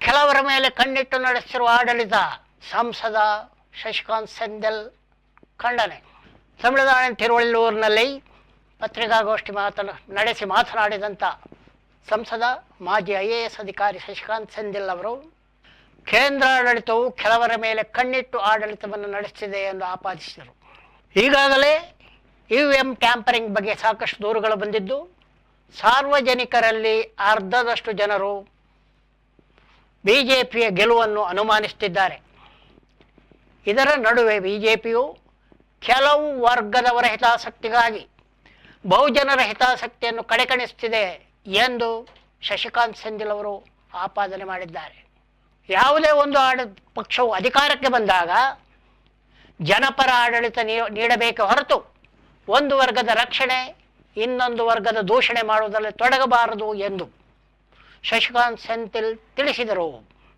ಕೆಲವರ ಮೇಲೆ ಕಣ್ಣಿಟ್ಟು ನಡೆಸಿರುವ ಆಡಳಿತ ಸಂಸದ ಶಶಿಕಾಂತ್ ಸೆಂಥಿಲ್ ಖಂಡನೆ. ತಮಿಳುನಾಡಿನ ತಿರುವಳ್ಳೂರಿನಲ್ಲಿ ಪತ್ರಿಕಾಗೋಷ್ಠಿ ನಡೆಸಿ ಮಾತನಾಡಿದಂಥ ಸಂಸದ ಮಾಜಿ IAS ಅಧಿಕಾರಿ ಶಶಿಕಾಂತ್ ಸೆಂಥಿಲ್ ಅವರು ಕೇಂದ್ರಾಡಳಿತವು ಕೆಲವರ ಮೇಲೆ ಕಣ್ಣಿಟ್ಟು ಆಡಳಿತವನ್ನು ನಡೆಸುತ್ತಿದೆ ಎಂದು ಆಪಾದಿಸಿದರು. ಈಗಾಗಲೇ EVM ಟ್ಯಾಂಪರಿಂಗ್ ಬಗ್ಗೆ ಸಾಕಷ್ಟು ದೂರುಗಳು ಬಂದಿದ್ದು, ಸಾರ್ವಜನಿಕರಲ್ಲಿ ಅರ್ಧದಷ್ಟು ಜನರು BJPಯ ಗೆಲುವನ್ನು ಅನುಮಾನಿಸುತ್ತಿದ್ದಾರೆ. ಇದರ ನಡುವೆ BJPಯು ಕೆಲವು ವರ್ಗದವರ ಹಿತಾಸಕ್ತಿಗಾಗಿ ಬಹುಜನರ ಹಿತಾಸಕ್ತಿಯನ್ನು ಕಡೆಗಣಿಸುತ್ತಿದೆ ಎಂದು ಶಶಿಕಾಂತ್ ಸೆಂಥಿಲ್ ಅವರು ಆಪಾದನೆ ಮಾಡಿದ್ದಾರೆ. ಯಾವುದೇ ಒಂದು ಪಕ್ಷವು ಅಧಿಕಾರಕ್ಕೆ ಬಂದಾಗ ಜನಪರ ಆಡಳಿತ ನೀಡಬೇಕೆ ಹೊರತು ಒಂದು ವರ್ಗದ ರಕ್ಷಣೆ ಇನ್ನೊಂದು ವರ್ಗದ ದೂಷಣೆ ಮಾಡುವುದರಲ್ಲಿ ತೊಡಗಬಾರದು ಎಂದು ಶಶಿಕಾಂತ್ ಸೆಂಥಿಲ್ ತಿಳಿಸಿದರು.